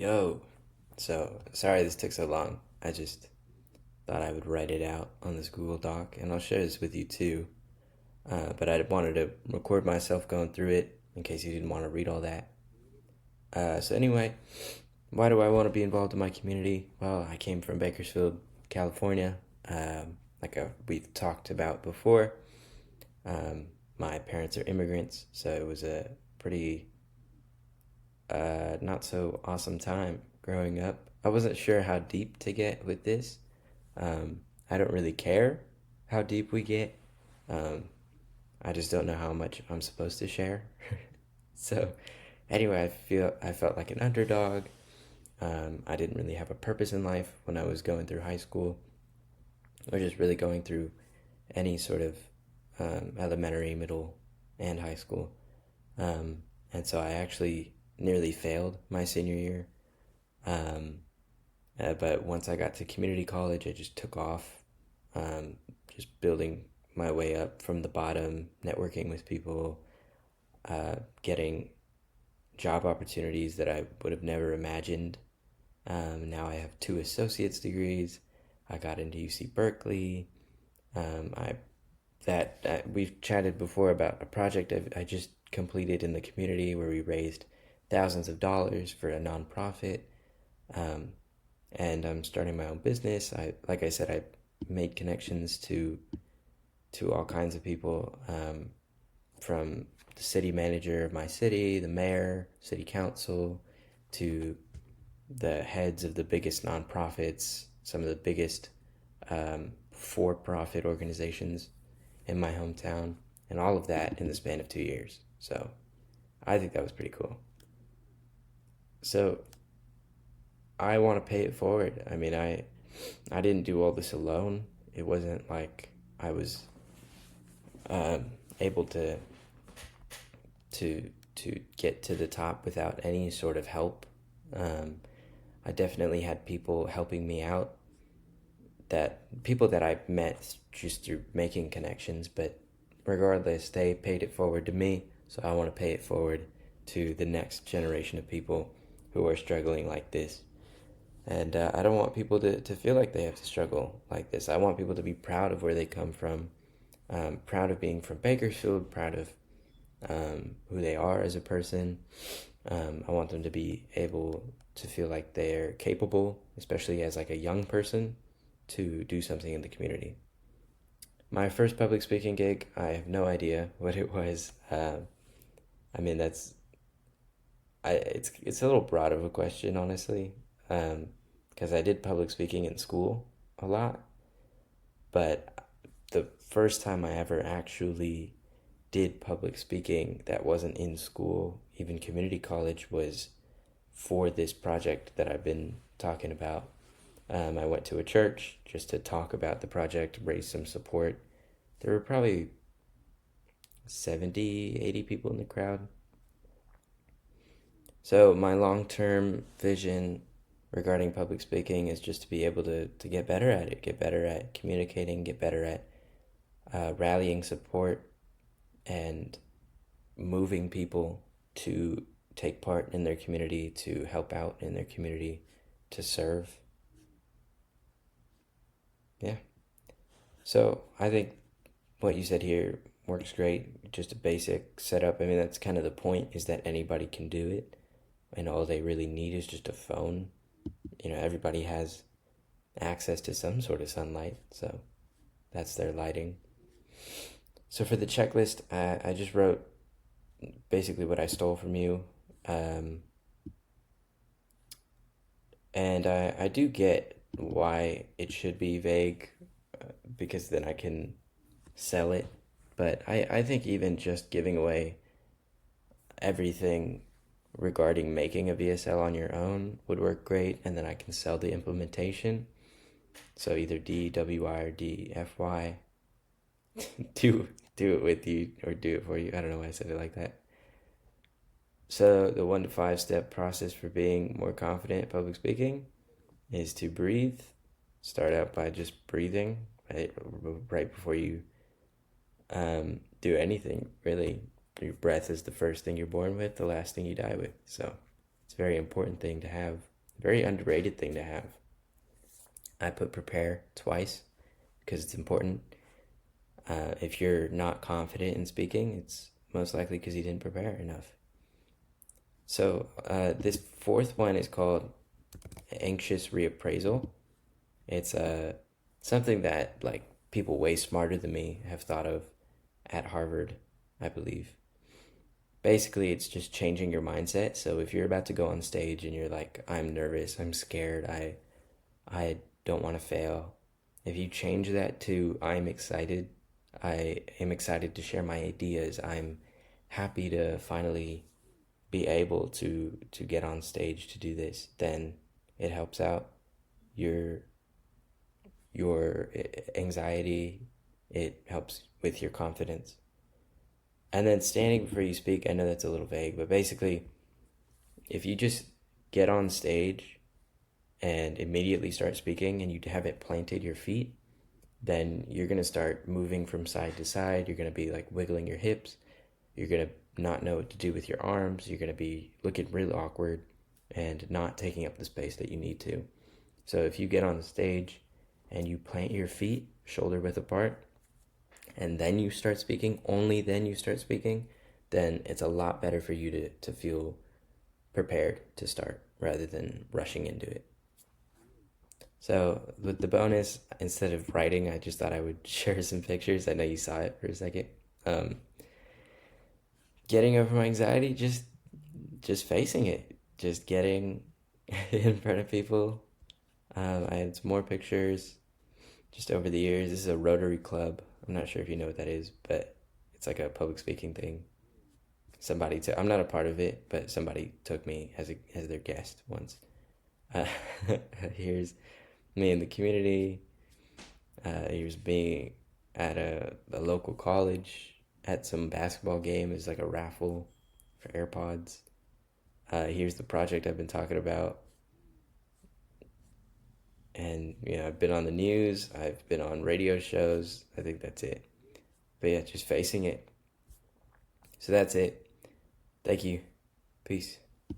Yo, so sorry this took so long. I just thought I would write it out on this Google Doc, and I'll share this with you too. But I wanted to record myself going through it in case you didn't want to read all that. So anyway, why do I want to be involved in my community? Well, I came from Bakersfield, California, we've talked about before. Um, my parents are immigrants, so it was a pretty not so awesome time growing up. I wasn't sure how deep to get with this. I don't really care how deep we get. Um, I just don't know how much I'm supposed to share. So, anyway, I felt like an underdog. I didn't really have a purpose in life when I was going through high school, or just really going through any sort of elementary, middle, and high school. Um, and so I actually nearly failed my senior year. Um, but once I got to community college, I just took off, um, just building my way up from the bottom, networking with people, getting job opportunities that I would have never imagined. Now I have two associate's degrees. I got into UC Berkeley. I that we've chatted before about a project I just completed in the community where we raised thousands of dollars for a nonprofit. Um, and I'm starting my own business. Like I said, I made connections to all kinds of people, from the city manager of my city, the mayor, city council, to the heads of the biggest nonprofits, some of the biggest for-profit organizations in my hometown, and all of that in the span of 2 years. So I think that was pretty cool. So I want to pay it forward. I mean, I didn't do all this alone. It wasn't like I was um, able to get to the top without any sort of help. Um, I definitely had people helping me out, that people that I met just through making connections, but regardless, they paid it forward to me. So I want to pay it forward to the next generation of people who are struggling like this. And I don't want people to feel like they have to struggle like this. I want people to be proud of where they come from, proud of being from Bakersfield, proud of who they are as a person. I want them to be able to feel like they're capable, especially as like a young person, to do something in the community. My first public speaking gig, I have no idea what it was. I mean, it's a little broad of a question, honestly, because I did public speaking in school a lot, but the first time I ever actually did public speaking that wasn't in school, even community college, was for this project that I've been talking about. I went to a church just to talk about the project, raise some support. There were probably 70, 80 people in the crowd. So, my long term vision regarding public speaking is just to be able to get better at it, get better at communicating, get better at rallying support, and moving people to take part in their community, to help out in their community, to serve. Yeah. So I think what you said here works great. Just a basic setup. I mean, that's kind of the point, is that anybody can do it, and all they really need is just a phone. Everybody has access to some sort of sunlight, so that's their lighting. So for the checklist, I just wrote basically what I stole from you. Um, and I do get why it should be vague, because then I can sell it. But I think even just giving away everything regarding making a VSL on your own would work great, and then I can sell the implementation. So either DWI or DFY. Do it with you or do it for you. I don't know why I said it like that. So the 1 to 5 step process for being more confident at public speaking is to breathe. Start out by just breathing right before you do anything, really. Your breath is the first thing you're born with, the last thing you die with. So it's a very important thing to have very underrated thing to have. I put prepare twice because it's important. If you're not confident in speaking, it's most likely because you didn't prepare enough. So this fourth one is called anxious reappraisal. It's something that like people way smarter than me have thought of at Harvard, I believe. Basically, it's just changing your mindset. So if you're about to go on stage and you're like, I'm nervous, I'm scared, I don't want to fail. If you change that to I'm excited, I am excited to share my ideas. I'm happy to finally be able to get on stage to do this, then it helps out your your anxiety. It helps with your confidence. And then standing before you speak, I know that's a little vague, but basically, if you just get on stage and immediately start speaking and you haven't planted your feet, then you're going to start moving from side to side. You're going to be like wiggling your hips. You're going to not know what to do with your arms. You're going to be looking really awkward and not taking up the space that you need to. So if you get on the stage and you plant your feet shoulder width apart, and then you start speaking, only then you start speaking, then it's a lot better for you to feel prepared to start rather than rushing into it. So with the bonus, instead of writing, I just thought I would share some pictures. I know you saw it for a second. Um, Getting over my anxiety, just facing it, just getting in front of people. I had some more pictures just over the years. This is a Rotary Club. I'm not sure if you know what that is, but it's like a public speaking thing. I'm not a part of it, but somebody took me as their guest once. Uh, Here's me in the community. Here's me at a local college at some basketball game. It's like a raffle for AirPods. Here's the project I've been talking about. And, I've been on the news. I've been on radio shows. I think that's it. But yeah, just facing it. So that's it. Thank you. Peace.